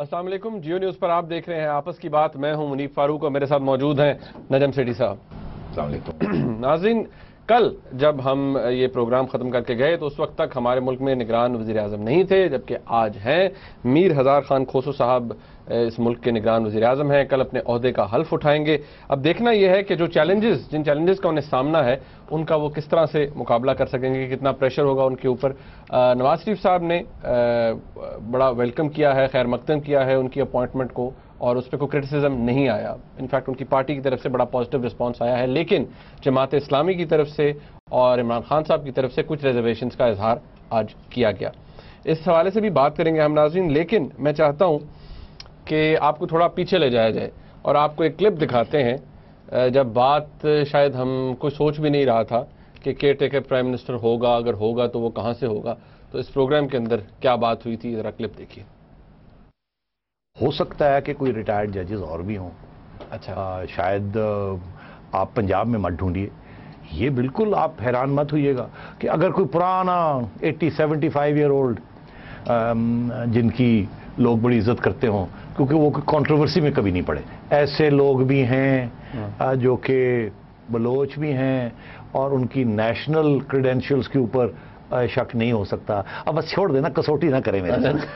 अस्सलाम वालेकुम। जियो न्यूज़ पर आप देख रहे हैं आपस की बात। मैं हूं मुनीफ फारूक और मेरे साथ मौजूद हैं नजम सेठी साहब। अस्सलाम वालेकुम। नाज़रीन, कल जब हम ये प्रोग्राम ख़त्म करके गए तो उस वक्त तक हमारे मुल्क में निगरान वज़ीर आज़म नहीं थे, जबकि आज हैं। मीर हज़ार खान खोसो साहब इस मुल्क के निगरान वज़ीर आज़म हैं, कल अपने ओहदे का हल्फ उठाएंगे। अब देखना यह है कि जिन चैलेंजेस का उन्हें सामना है उनका वो किस तरह से मुकाबला कर सकेंगे, कितना प्रेशर होगा उनके ऊपर। नवाज शरीफ साहब ने बड़ा वेलकम किया है, खैर मकदम किया है उनकी अपॉइंटमेंट को, और उस पर कोई क्रिटिसिज्म नहीं आया। इनफैक्ट उनकी पार्टी की तरफ से बड़ा पॉजिटिव रिस्पांस आया है, लेकिन जमात इस्लामी की तरफ से और इमरान खान साहब की तरफ से कुछ रिजर्वेशंस का इजहार आज किया गया। इस हवाले से भी बात करेंगे हम नाज़रीन, लेकिन मैं चाहता हूं कि आपको थोड़ा पीछे ले जाया जाए और आपको एक क्लिप दिखाते हैं जब बात शायद हम कोई सोच भी नहीं रहा था कि केयर टेकर प्राइम मिनिस्टर होगा, अगर होगा तो वो कहां से होगा। तो इस प्रोग्राम के अंदर क्या बात हुई थी, जरा क्लिप देखिए। हो सकता है कि कोई रिटायर्ड जजेस और भी हों। अच्छा, शायद आप पंजाब में मत ढूंढिए। ये बिल्कुल आप हैरान मत होइएगा कि अगर कोई पुराना 80-75 ईयर ओल्ड जिनकी लोग बड़ी इज्जत करते हों, क्योंकि वो कंट्रोवर्सी में कभी नहीं पड़े, ऐसे लोग भी हैं जो कि बलोच भी हैं और उनकी नेशनल क्रेडेंशियल्स के ऊपर शक नहीं हो सकता। अब बस छोड़ देना, कसौटी ना करें मेरे साथ।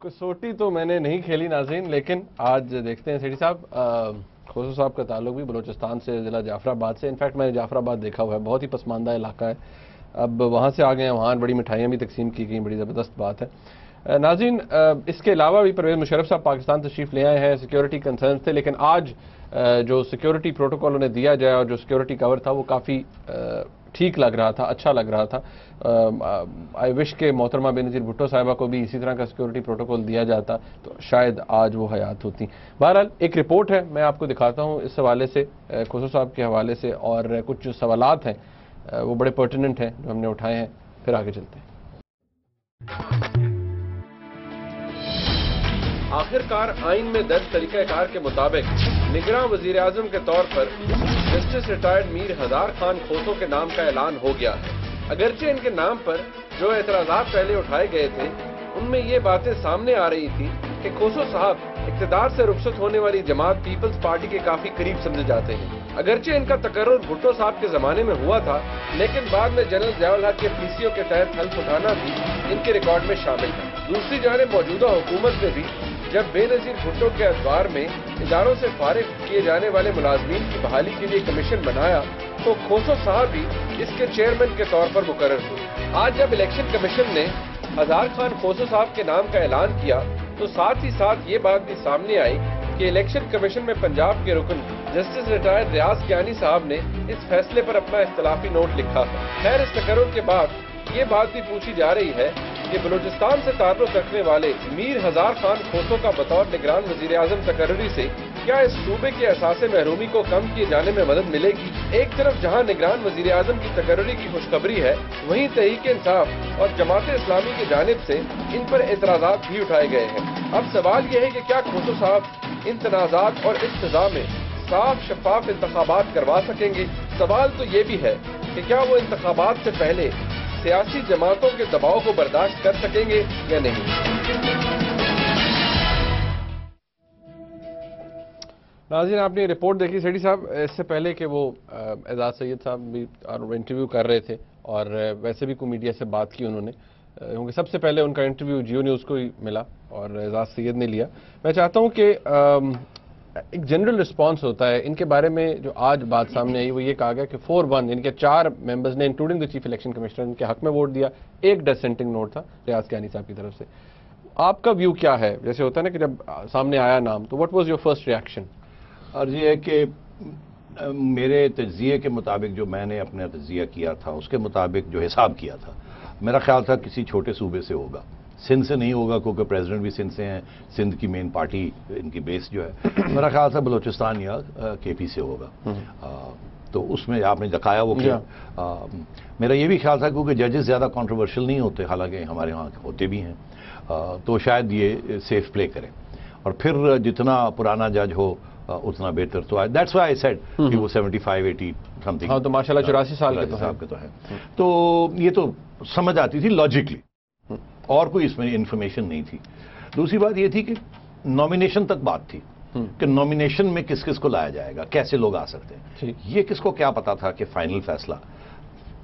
कसौटी तो मैंने नहीं खेली नाज़रीन, लेकिन आज देखते हैं। सेठी साहब, खोसो साहब का ताल्लुक भी बलोचिस्तान से, ज़िला जाफराबाद से। इनफैक्ट मैंने जाफराबाद देखा हुआ है, बहुत ही पसमानदा इलाका है। अब वहाँ से आ गए हैं, वहाँ बड़ी मिठाइयाँ भी तकसीम की गई, बड़ी ज़बरदस्त बात है। नाज़रीन, इसके अलावा भी परवेज़ मुशर्रफ साहब पाकिस्तान तशरीफ़ ले आए हैं। सिक्योरिटी कंसर्न थे, लेकिन आज जो सिक्योरिटी प्रोटोकॉल उन्हें दिया जाए और जो सिक्योरिटी कवर था वो काफ़ी ठीक लग रहा था, अच्छा लग रहा था। आई विश के मोहतरमा बेनज़ीर भुट्टो साहिबा को भी इसी तरह का सिक्योरिटी प्रोटोकॉल दिया जाता तो शायद आज वो हयात होती। बहरहाल एक रिपोर्ट है, मैं आपको दिखाता हूँ इस हवाले से, खोसो साहब के हवाले से, और कुछ जो सवालात हैं वो बड़े पर्टिनेंट हैं जो हमने उठाए हैं। फिर आगे चलते हैं। आखिरकार आइन में दर्ज तरीक़ाकार के मुताबिक निगरान वज़ीर आज़म के तौर पर जस्टिस रिटायर्ड मीर हज़ार खान खोसो के नाम का ऐलान हो गया है। अगरचे इनके नाम पर जो एतराज़ात पहले उठाए गए थे उनमें ये बातें सामने आ रही थी कि खोसो साहब इक़्तिदार से रुखसत होने वाली जमात पीपल्स पार्टी के काफी करीब समझे जाते हैं। अगरचे इनका तकर्रुर भुट्टो साहब के जमाने में हुआ था, लेकिन बाद में जनरल ज़ियाउल हक के पीसीओ के तहत हल्फ उठाना भी इनके रिकॉर्ड में शामिल है। दूसरी जानिब मौजूदा हुकूमत में भी जब बेनज़ीर भुट्टो के अदवार में इदारों से फारिग किए जाने वाले मुलाजमीन की बहाली के लिए कमीशन बनाया तो खोसो साहब भी इसके चेयरमैन के तौर पर मुकर्रर हुए। आज जब इलेक्शन कमीशन ने हज़ार खान खोसो साहब के नाम का ऐलान किया तो साथ ही साथ ये बात भी सामने आई कि इलेक्शन कमीशन में पंजाब के रुकन जस्टिस रिटायर्ड रियाज कियानी साहब ने इस फैसले पर अपना इख्तलाफी नोट लिखा है। खैर, इस तकर्रुर के बाद ये बात भी पूछी जा रही है कि बलूचिस्तान से ताल्लुक रखने वाले मीर हज़ार खान खोसो का बतौर निगरान वज़ीर आज़म तकर्रुरी से क्या इस सूबे के असासे महरूमी को कम किए जाने में मदद मिलेगी। एक तरफ जहां निगरान वज़ीर आज़म की तकर्रुरी की खुशखबरी है, वहीं तहरीक इंसाफ और जमात इस्लामी की जानिब से इन पर एतराज़ात भी उठाए गए हैं। अब सवाल यह है कि क्या खोसो साहब इन तनाज़ात और इस्तिज़ा में साफ शफाफ इंतखाबात करवा सकेंगे। सवाल तो ये भी है कि क्या वो इंतखाबात से पहले सियासी जमातों के दबाव को बर्दाश्त कर सकेंगे या नहीं। नाज़रीन, आपने रिपोर्ट देखी सेठी साहब, इससे पहले कि वो एजाज सैयद साहब भी इंटरव्यू कर रहे थे और वैसे भी कोई मीडिया से बात की उन्होंने, क्योंकि सबसे पहले उनका इंटरव्यू जियो न्यूज़ को ही मिला और एजाज सैयद ने लिया। मैं चाहता हूँ कि एक जनरल रिस्पांस होता है इनके बारे में। जो आज बात सामने आई वो ये कहा गया कि 4-1 इनके 4 मेंबर्स ने including the chief election commissioner इनके हक में वोट दिया। एक डिसेंटिंग नोट था रियाज कियानी साहब की तरफ से। आपका व्यू क्या है? जैसे होता है ना कि जब सामने आया नाम तो what was your first reaction? और ये है कि मेरे तज्जिए के मुताबिक, जो मैंने अपना तज्जिया किया था उसके मुताबिक जो हिसाब किया था, मेरा ख्याल था किसी छोटे सूबे से होगा। सिंध से नहीं होगा क्योंकि प्रेसिडेंट भी सिंध से हैं, सिंध की मेन पार्टी इनकी बेस जो है। मेरा ख्याल था बलूचिस्तान या केपी से होगा। तो उसमें आपने दिखाया वो क्या। मेरा ये भी ख्याल था क्योंकि जजेस ज़्यादा कंट्रोवर्शियल नहीं होते, हालांकि हमारे यहाँ होते भी हैं, तो शायद ये सेफ प्ले करें और फिर जितना पुराना जज हो उतना बेहतर। तो दैट्स व्हाई आई सेड कि वो 75-80 समथिंग। हाँ, तो माशाल्लाह 84 साल के तो है। तो ये तो समझ आती थी लॉजिकली, और कोई इसमें इंफॉर्मेशन नहीं थी। دوسری بات یہ تھی کہ نامینیشن تک بات تھی کہ نامینیشن میں کس کس کو لایا جائے گا، کیسے لوگ آ سکتے ہیں. یہ کس کو کیا پتا تھا کہ فائنل فیصلہ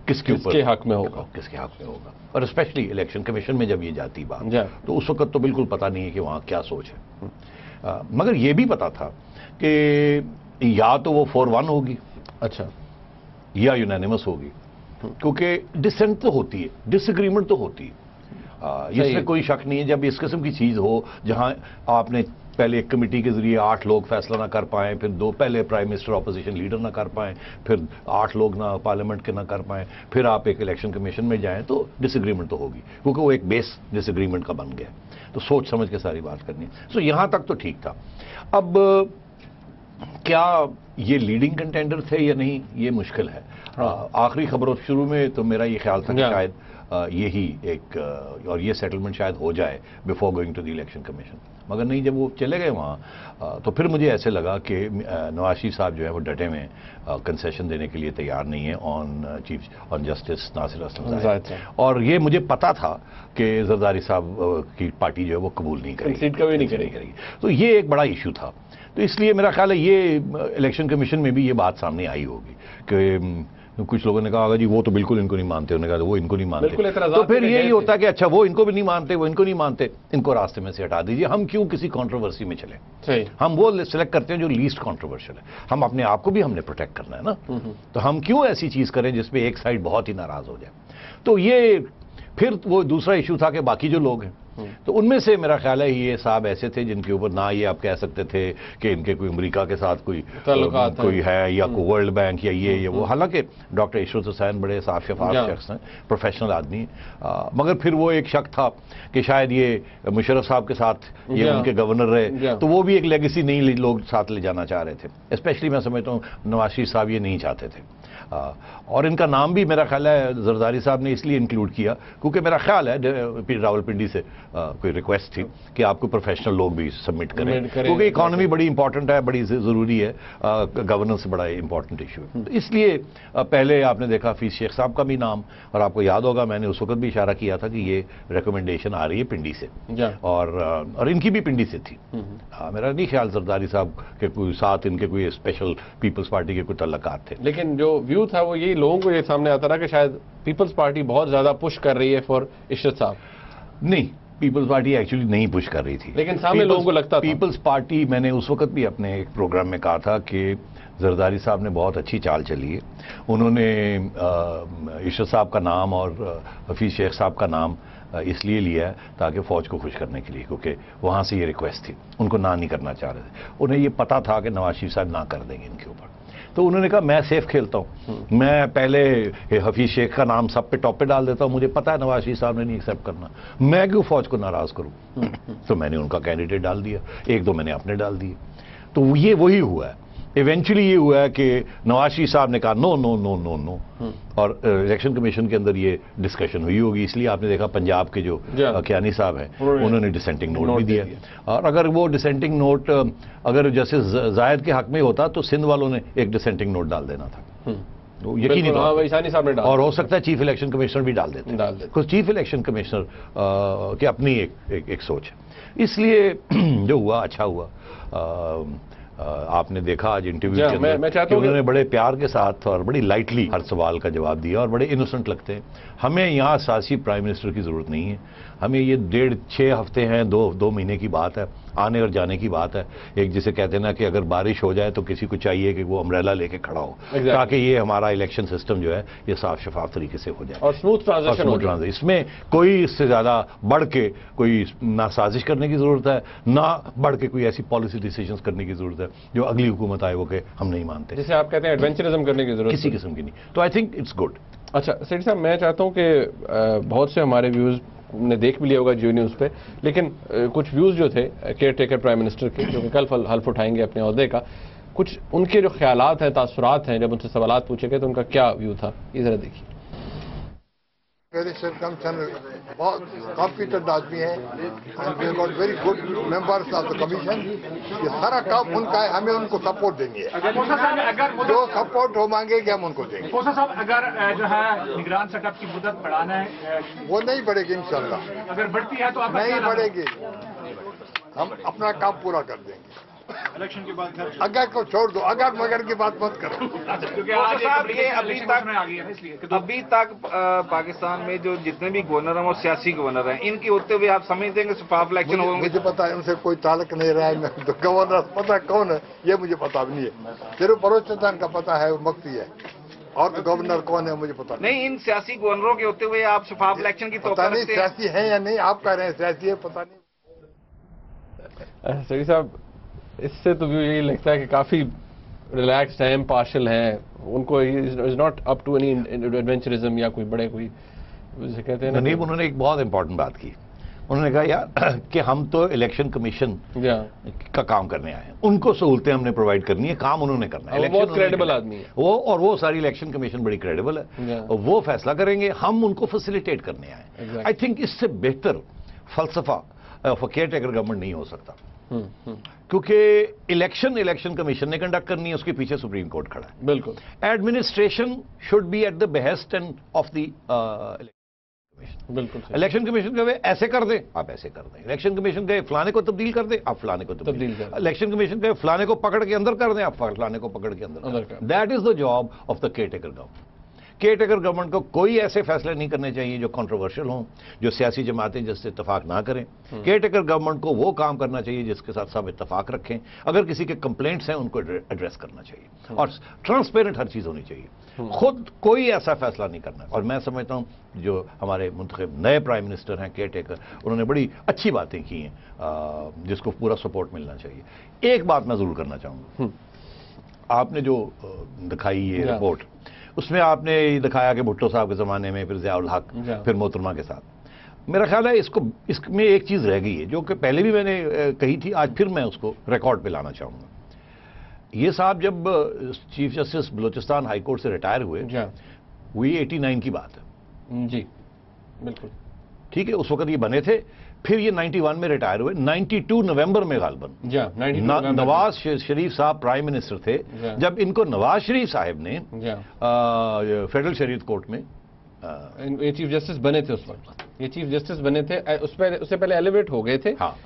کس کے اوپر حق میں ہوگا، کس کے حق میں ہوگا. اور اسپیشلی الیکشن کمیشن میں جب یہ جاتی بات تو اس وقت تو بالکل پتا نہیں ہے کہ وہاں کیا سوچ ہے. مگر یہ بھی پتا تھا کہ یا تو وہ 4-1 ہوگی، اچھا، یا یونینیمس ہوگی، کیونکہ ڈسینٹ تو ہوتی ہے، ڈس ایگریمنٹ تو ہوتی ہے. اس میں کوئی شک نہیں ہے. جب اس قسم کی چیز ہو جہاں آپ نے پہلے ایک کمیٹی کے ذریعے 8 لوگ فیصلہ نہ کر پائیں، پھر 2 پہلے پرائم منسٹر اپوزیشن لیڈر نہ کر پائیں، پھر 8 لوگ نہ پارلیمنٹ کے نہ کر پائیں، پھر آپ ایک الیکشن کمیشن میں جائیں تو ڈس ایگریمنٹ تو ہوگی، کیونکہ وہ ایک بیس ڈس ایگریمنٹ کا بن گیا. تو سوچ سمجھ کے ساری بات کرنی ہے. سو یہاں تک تو ٹھیک تھا. اب کیا یہ لیڈنگ کنٹینڈر تھے یا نہیں، یہ مشکل ہے. آخری خبروں شروع میں تو میرا یہ خیال تھا کہ شاید یہی ایک اور یہ سیٹلمنٹ شاید ہو جائے before going to the election commission. مگر نہیں، جب وہ چلے گئے وہاں تو پھر مجھے ایسے لگا کہ نواز شریف صاحب جو ہے وہ ڈٹے میں کنسیشن دینے کے لیے تیار نہیں ہے آن جسٹس ناصر اسلم زاہد. اور یہ مجھے پتا تھا کہ زرداری صاحب کی پارٹی جو ہے وہ قبول نہیں کرے گی، سیٹ کبھی نہیں کرے گی. تو یہ ایک بڑا ایشو تھا. تو اس لیے میرا خیال ہے یہ الیکشن کمیشن میں بھی یہ بات سامنے آئی ہوگی کہ کچھ لوگوں نے کہا ہوگا جی وہ تو بالکل ان کو نہیں مانتے، انہوں نے کہا وہ ان کو نہیں مانتے. تو پھر یہی ہوتا کہ اچھا وہ ان کو بھی نہیں مانتے، وہ ان کو نہیں مانتے، ان کو راستے میں سے ہٹا دیجیے. ہم کیوں کسی کنٹروورسی میں چلیں؟ ہم وہ سلیکٹ کرتے ہیں جو لیسٹ کنٹروورشل ہے. ہم اپنے آپ کو بھی ہم نے پروٹیکٹ کرنا ہے نا. تو ہم کیوں ایسی چیز کریں جس میں ایک سائڈ بہت ہی ناراض ہو جائے. تو یہ پھر وہ دوسرا ایشو تھا کہ باقی جو لوگ ہیں تو ان میں سے میرا خیال ہے یہ صاحب ایسے تھے جن کے اوپر نہ یہ آپ کہہ سکتے تھے کہ ان کے کوئی امریکہ کے ساتھ کوئی ہے یا کوئی ورلڈ بینک یا یہ وہ. حالانکہ ڈاکٹر عشرت حسین بڑے صاف شفاف شخص ہیں، پروفیشنل آدمی ہیں. مگر پھر وہ ایک شک تھا کہ شاید یہ مشرف صاحب کے ساتھ یہ ان کے گورنر رہے تو وہ بھی ایک لیگیسی نہیں لوگ ساتھ لے جانا چاہ رہے تھے. اسپیشلی میں سمجھتا ہوں نواز شریف صاحب یہ نہیں چاہتے تھے. اور ان کا نام بھی میرا خیال ہے زرداری صاحب نے اس لیے انکلوڈ کیا کیونکہ میرا خیال ہے راولپنڈی سے کوئی ریکویسٹ تھی کہ آپ کو پروفیشنل لوگ بھی سبمٹ کریں کیونکہ اکانومی بڑی امپورٹنٹ ہے، بڑی ضروری ہے، گورننس بڑا امپورٹنٹ ایشو ہے. اس لیے پہلے آپ نے دیکھا حفیظ شیخ صاحب کا بھی نام، اور آپ کو یاد ہوگا میں نے اس وقت بھی اشارہ کیا تھا کہ یہ ریکمنڈیشن آ رہی ہے پنڈی سے، اور ان کی بھی پنڈی سے تھی. میرا نہیں خیال زرداری صاحب کے کوئی ساتھ ان کے کوئی اسپیشل پیپلز پارٹی کے کوئی تعلقات تھے. لیکن جو ویو تھا وہ یہی لوگوں کو یہ سامنے آتا رہا کہ شاید پیپلز پارٹی بہت زیادہ پش کر رہی ہے فار عشرت صاحب. نہیں، پیپلز پارٹی ایکچولی نہیں پش کر رہی تھی، لیکن سامنے لوگوں کو لگتا تھا. پیپلز پارٹی میں نے اس وقت بھی اپنے ایک پروگرام میں کہا تھا کہ زرداری صاحب نے بہت اچھی چال چلی ہے. انہوں نے عشرت صاحب کا نام اور حفیظ شیخ صاحب کا نام اس لیے لیا ہے تاکہ فوج کو خوش کرنے کے لیے، کیونکہ وہاں سے یہ ریکویسٹ تھی، ان کو نہ نہیں کرنا چاہ رہے تھے. انہیں یہ پتا تھا کہ نواز شریف صاحب نہ کر دیں گے ان کے اوپر. تو انہوں نے کہا میں سیف کھیلتا ہوں، میں پہلے حفیظ شیخ کا نام سب پہ ٹاپ پہ ڈال دیتا ہوں، مجھے پتا ہے نواز شریف صاحب نے نہیں ایکسیپٹ کرنا، میں کیوں فوج کو ناراض کروں. تو میں نے ان کا کینڈیڈیٹ ڈال دیا، 1-2 میں نے اپنے ڈال دیے. تو یہ وہی ہوا ہے. ایونچولی یہ ہوا ہے کہ نواز شریف صاحب نے کہا نو نو نو نو نو، اور الیکشن کمیشن کے اندر یہ ڈسکشن ہوئی ہوگی. اس لیے آپ نے دیکھا پنجاب کے جو کیانی صاحب ہیں انہوں نے ڈسینٹنگ نوٹ بھی دیا. اور اگر وہ ڈسینٹنگ نوٹ اگر جیسے زائد کے حق میں ہوتا تو سندھ والوں نے ایک ڈسینٹنگ نوٹ ڈال دینا تھا، یقینی طور پر. اور ہو سکتا ہے چیف الیکشن کمشنر بھی ڈال دیتے، چیف الیکشن کمشنر کی اپنی ایک سوچ ہے. اس لیے جو ہوا اچھا ہوا. آپ نے دیکھا آج انٹرویو کے اندر کہ انہوں نے بڑے پیار کے ساتھ اور بڑی لائٹلی ہر سوال کا جواب دیا اور بڑے انوسنٹ لگتے ہیں. ہمیں یہاں سیاسی پرائم منسٹر کی ضرورت نہیں ہے. ہمیں یہ 1.5-6 ہفتے ہیں، 2 مہینے کی بات ہے، آنے اور جانے کی بات ہے. ایک جسے کہتے ہیں نا کہ اگر بارش ہو جائے تو کسی کو چاہیے کہ وہ امبریلا لے کے کھڑا ہو تاکہ یہ ہمارا الیکشن سسٹم جو ہے یہ صاف شفاف طریقے سے ہو جائے اور اسموتھ ٹرانزیکشن ہو جائے. اس میں کوئی اس سے زیادہ بڑھ کے کوئی نہ سازش کرنے کی ضرورت ہے، نہ بڑھ کے کوئی ایسی پالیسی ڈیسیجنز کرنے کی ضرورت ہے جو اگلی حکومت آئے وہ کہ ہم نہیں مانتے، جسے آپ کہتے ہیں ایڈونچرزم کرنے کی ضرورت کسی قسم کی نہیں. تو آئی تھنک اٹس گڈ. اچھا سیٹھی صاحب، میں چاہتا ہوں کہ بہت سے ہمارے ویوز نے دیکھ بھی لیا ہوگا جیو نیوز پہ، لیکن کچھ ویوز جو تھے کیئر ٹیکر پرائم منسٹر کے جو کہ کل حلف اٹھائیں گے اپنے عہدے کا، کچھ ان کے جو خیالات ہیں، تاثرات ہیں، جب ان سے سوالات پوچھے گئے تو ان کا کیا ویو تھا، یہ ذرا دیکھیے. इलेक्शन कमीशन बहुत कॉम्पिटेंट आदमी है and we got very good members of the commission. ये सारा काम उनका है, हमें उनको सपोर्ट देंगे। जो सपोर्ट हो मांगेंगे हम उनको देंगे। साहब अगर जो है निगरान सेटअप की मुद्दत बढ़ाना है वो नहीं बढ़ेगी इंशाल्लाह, अगर बढ़ती है तो आप नहीं बढ़ेगी, हम अपना काम पूरा कर देंगे। इलेक्शन के बाद अगर को छोड़ दो, अगर मगर की बात मत करो। क्योंकि आज अभी तक पाकिस्तान में जो जितने भी गवर्नर हैं वो सियासी गवर्नर हैं, इनकी होते हुए आप समझते हैं कि शफाफ इलेक्शन होंगे? मुझे पता है उनसे कोई ताल्लुक नहीं रहा है। मैं तो गवर्नर पता कौन है ये मुझे पता भी नहीं है। सिर्फ बलोचिस्तान का पता है, वो मुफ्ती है, और तो गवर्नर कौन है मुझे पता नहीं। इन सियासी गवर्नरों के होते हुए आप शफाफ इलेक्शन की पता नहीं सियासी है या नहीं। आप कह रहे हैं सियासी है, पता नहीं। सही साहब, इससे तो यही लगता है कि काफी रिलैक्स्ड हैं, पार्शल हैं, उनको is not up to any adventurism या कोई बड़े कोई जैसे कहते हैं ना। नहीं, उन्होंने एक बहुत इंपॉर्टेंट बात की। उन्होंने कहा यार कि हम तो इलेक्शन कमीशन का काम करने आए हैं, उनको सहूलतें हमने प्रोवाइड करनी है, काम उन्होंने करना है। बहुत क्रेडिबल आदमी है वो, और वो सारी इलेक्शन कमीशन बड़ी क्रेडिबल है, और वो फैसला करेंगे, हम उनको फैसिलिटेट करने आए। आई थिंक इससे बेहतर फलसफा केयर टेकर गवर्नमेंट नहीं हो सकता, क्योंकि इलेक्शन कमीशन ने कंडक्ट करनी है, उसके पीछे सुप्रीम कोर्ट खड़ा है। बिल्कुल, administration should be at the behest and of the बिल्कुल। इलेक्शन कमीशन कहे ऐसे कर दे, आप ऐसे कर दें। इलेक्शन कमीशन कहे फलाने को तब्दील कर दे, आप फलाने को तब्दील कर। इलेक्शन कमीशन कहे फलाने को पकड़ के अंदर कर दें, आप फलाने को पकड़ के अंदर। That is the job of the care taker government. Care taker government को कोई ऐसे फैसले नहीं करने चाहिए जो कंट्रोवर्शियल हों, जो सियासी जमातें जिससे इत्तेफाक ना करें। केयर टेकर गवर्नमेंट को वो काम करना चाहिए जिसके साथ सब इत्तेफाक रखें। अगर किसी के कंप्लेंट्स हैं उनको एड्रेस करना चाहिए, और ट्रांसपेरेंट हर चीज़ होनी चाहिए। खुद कोई ऐसा फैसला नहीं करना। और मैं समझता हूँ जो हमारे मुंतखब नए प्राइम मिनिस्टर हैं केयर टेकर, उन्होंने बड़ी अच्छी बातें की हैं जिसको पूरा सपोर्ट मिलना चाहिए। एक बात मैं ज़रूर करना चाहूँगा, आपने जो दिखाई ये रिपोर्ट, उसमें आपने दिखाया कि भुट्टो साहब के ज़माने में, फिर ज़ियाउल हक, फिर मोहतरमा के साथ। मेरा ख्याल है इसमें एक चीज़ रह गई है जो कि पहले भी मैंने कही थी, आज फिर मैं उसको रिकॉर्ड पे लाना चाहूँगा। ये साहब जब chief justice Balochistan high court से रिटायर हुए, वही 89 की बात है। जी बिल्कुल ठीक है, उस वक्त ये बने थे। फिर ये 91 में रिटायर हुए। 92 नवंबर में गालबन नवाज शरीफ साहब प्राइम मिनिस्टर थे जब इनको नवाज शरीफ साहब ने फेडरल शरीयत कोर्ट में ये चीफ जस्टिस बने थे। उस वक्त ये चीफ जस्टिस बने थे, उससे पहले एलिवेट हो गए थे। हाँ,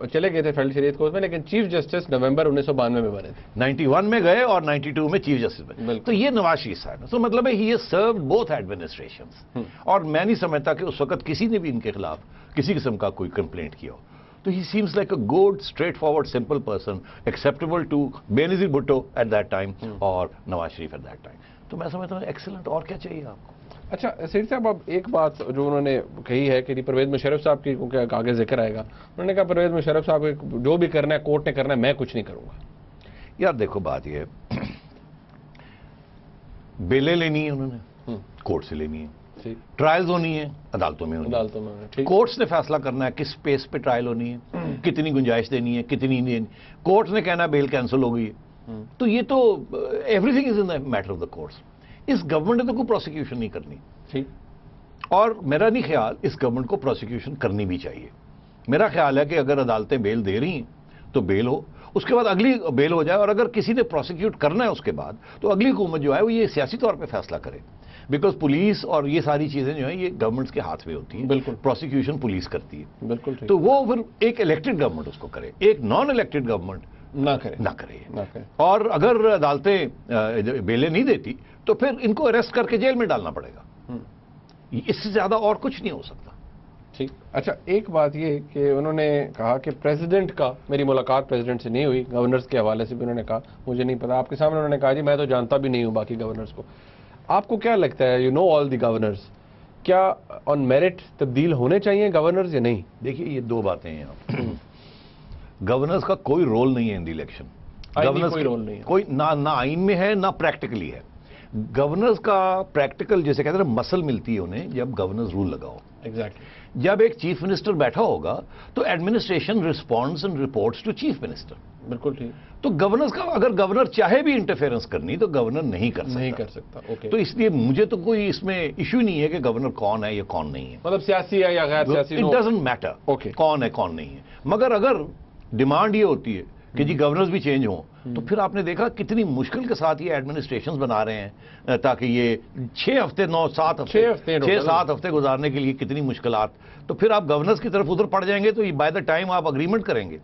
चले गए थे फेडरल शरीयत कोर्ट में, लेकिन चीफ जस्टिस नवंबर 1992 में बने थे। 91 में गए और 92 में चीफ जस्टिस बने। तो ये नवाज शरीफ साहब, तो मतलब है ही सर्व्ड बोथ एडमिनिस्ट्रेशंस। और मैं नहीं समझता कि उस वक्त किसी ने भी इनके खिलाफ किसी किस्म का कोई कंप्लेंट किया हो। तो he seems like a good, straightforward, simple person, acceptable to Benazir Bhutto at that time और Nawaz Sharif at that time. तो मैं समझता हूँ एक्सीलेंट, और क्या चाहिए आपको। अच्छा सेठ साहब, अब एक बात जो उन्होंने कही है कि परवेज मुशर्रफ साहब की, क्योंकि आगे जिक्र आएगा, उन्होंने कहा परवेज मुशर्रफ साहब जो भी करना है कोर्ट ने करना है, मैं कुछ नहीं करूंगा। यार देखो बात यह है, बेलें लेनी है उन्होंने, कोर्ट से लेनी है। ट्रायल्स होनी है, अदालतों में होनी है। कोर्ट्स ने फैसला करना है किस स्पेस पे ट्रायल होनी है, कितनी गुंजाइश देनी है, कितनी नहीं देनी। कोर्ट ने कहना बेल कैंसिल हो गई है, तो ये तो everything is in the matter of the courts. इस गवर्नमेंट ने तो कोई प्रोसिक्यूशन नहीं करनी, ठीक। और मेरा नहीं ख्याल इस गवर्नमेंट को प्रोसिक्यूशन करनी भी चाहिए। मेरा ख्याल है कि अगर अदालतें बेल दे रही हैं तो बेल हो, उसके बाद अगली बेल हो जाए। और अगर किसी ने प्रोसिक्यूट करना है उसके बाद, तो अगली हुकूमत जो है वो ये सियासी तौर पे फैसला करे। बिकॉज पुलिस और ये सारी चीजें जो है ये गवर्नमेंट्स के हाथ में होती हैं। बिल्कुल, प्रोसिक्यूशन पुलिस करती है। बिल्कुल, तो वो फिर एक इलेक्टेड गवर्नमेंट उसको करे, एक नॉन इलेक्टेड गवर्नमेंट ना करे। और अगर अदालतें बेलें नहीं देती तो फिर इनको अरेस्ट करके जेल में डालना पड़ेगा। इससे ज्यादा और कुछ नहीं हो सकता। ठीक। अच्छा, एक बात ये कि उन्होंने कहा कि प्रेसिडेंट का, मेरी मुलाकात प्रेसिडेंट से नहीं हुई, गवर्नर्स के हवाले से भी उन्होंने कहा मुझे नहीं पता। आपके सामने उन्होंने कहा जी मैं तो जानता भी नहीं हूं बाकी गवर्नर्स को। आपको क्या लगता है, you know all the governors, क्या ऑन मेरिट तब्दील होने चाहिए गवर्नर्स या नहीं? देखिए ये दो बातें हैं यहाँ। गवर्नर्स का कोई रोल नहीं है इन द इलेक्शन। गवर्नर्स कोई रोल नहीं है, कोई ना आइन में है ना प्रैक्टिकली है। गवर्नर्स का प्रैक्टिकल जैसे कहते हैं मसल मिलती है उन्हें जब गवर्नर्स रूल लगाओ। एग्जैक्टली। जब एक चीफ मिनिस्टर बैठा होगा तो administration responds and reports to chief minister. بالکل ٹھیک. تو گورننس کا اگر گورنر چاہے بھی انٹرفیئرنس کرنی تو گورنر نہیں کر سکتا. اوکے. تو اس لیے مجھے تو کوئی اس میں ایشو نہیں ہے کہ گورنر کون ہے یا کون نہیں ہے. مطلب سیاسی ہے یا غیر سیاسی. It doesn't matter okay. کون ہے کون نہیں ہے. مگر اگر ڈیمانڈ یہ ہوتی ہے کہ جی گورنرز بھی چینج ہوں تو پھر آپ نے دیکھا کتنی مشکل کے ساتھ یہ ایڈمنسٹریشنز بنا رہے ہیں تاکہ یہ 6 ہفتے 7 ہفتے گزارنے کے لیے کتنی مشکلات. تو پھر آپ گورنرز کی طرف ادھر پڑ جائیں گے تو بائی دا ٹائم آپ اگریمنٹ کریں گے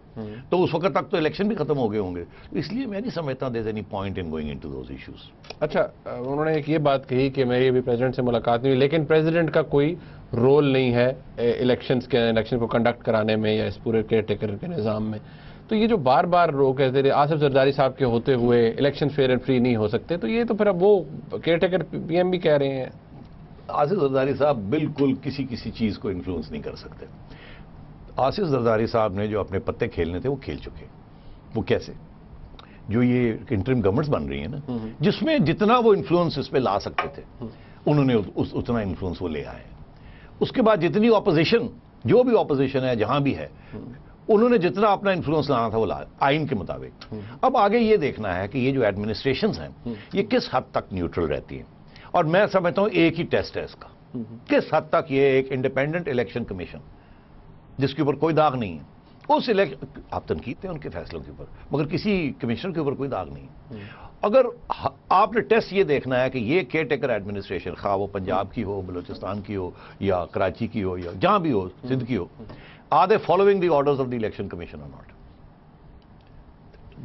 تو اس وقت تک تو الیکشن بھی ختم ہو گئے ہوں گے. اس لیے میں نہیں سمجھتا there is any point in going into those issues. اچھا, انہوں نے ایک یہ بات کہی کہ میری ابھی پریزیڈنٹ سے ملاقات نہیں ہوئی لیکن پریزیڈنٹ کا کوئی رول نہیں ہے الیکشن کو کنڈکٹ کرانے میں یا اس پورے کیئر ٹیکر کے نظام میں. تو یہ جو بار بار لوگ کہتے تھے آصف زرداری صاحب کے ہوتے ہوئے الیکشن فیئر اینڈ فری نہیں ہو سکتے, تو یہ تو پھر اب وہ کیئر ٹیکر پی ایم بھی کہہ رہے ہیں. آصف زرداری صاحب بالکل کسی چیز کو انفلوئنس نہیں کر سکتے. آصف زرداری صاحب نے جو اپنے پتے کھیلنے تھے وہ کھیل چکے. وہ کیسے؟ جو یہ انٹرم گورنمنٹس بن رہی ہیں نا جس میں جتنا وہ انفلوئنس اس پہ لا سکتے تھے انہوں نے اتنا انفلوئنس وہ لے آئے. اس کے بعد جتنی اپوزیشن جو بھی اپوزیشن ہے جہاں بھی ہے انہوں نے جتنا اپنا انفلوئنس لانا تھا وہ لایا آئین کے مطابق. اب آگے یہ دیکھنا ہے کہ یہ جو ایڈمنسٹریشنز ہیں یہ کس حد تک نیوٹرل رہتی ہیں. اور میں سمجھتا ہوں ایک ہی ٹیسٹ ہے اس کا, کس حد تک یہ ایک انڈیپینڈنٹ الیکشن کمیشن جس کے اوپر کوئی داغ نہیں ہے اس آپ تنقید تھے ان کے فیصلوں کے اوپر مگر کسی کمیشنر کے اوپر کوئی داغ نہیں ہے. اگر آپ نے ٹیسٹ یہ دیکھنا ہے کہ یہ کیئر ٹیکر ایڈمنسٹریشن خواہ وہ پنجاب کی ہو بلوچستان کی ہو یا کراچی کی ہو یا جہاں بھی ہو سندھ کی ہو, are they following the orders of the election commission or not?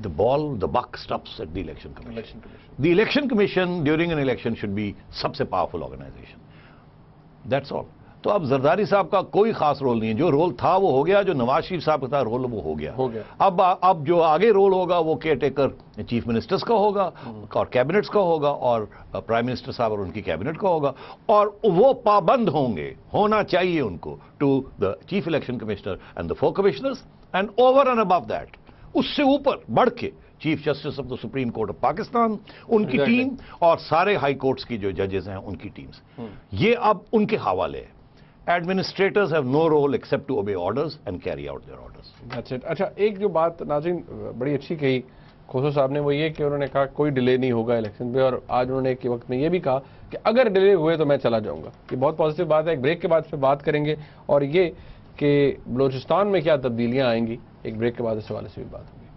The buck stops at the election commission. The election commission during an election should be सबसे powerful organization. That's all. تو اب زرداری صاحب کا کوئی خاص رول نہیں ہے. جو رول تھا وہ ہو گیا, جو نواز شریف صاحب کا تھا رول وہ ہو گیا. اب جو آگے رول ہوگا وہ کیئر ٹیکر چیف منسٹرز کا ہوگا اور کیبنٹس کا ہوگا اور پرائم منسٹر صاحب اور ان کی کیبنٹ کا ہوگا اور وہ پابند ہوں گے, ہونا چاہیے ان کو, to the chief election commissioner and the 4 commissioners and over and above that اس سے اوپر بڑھ کے chief justice of the supreme court of Pakistan ان کی ٹیم اور سارے ہائی کورٹس کی جو ججز ہیں ان کی ٹیمز. یہ اب ان کے حوالے ہے. Administrators have no role except to obey orders and carry out their orders. That's it. اچھا, ایک جو بات ناظرین بڑی اچھی کہی کھوسو صاحب نے وہ یہ کہ انہوں نے کہا کوئی ڈیلے نہیں ہوگا الیکشن پہ, اور آج انہوں نے ایک وقت میں یہ بھی کہا کہ اگر ڈیلے ہوئے تو میں چلا جاؤں گا. یہ بہت پازیٹیو بات ہے. ایک بریک کے بعد اس پہ بات کریں گے اور یہ کہ بلوچستان میں کیا تبدیلیاں آئیں گی, ایک بریک کے بعد اس حوالے سے بھی بات ہوگی.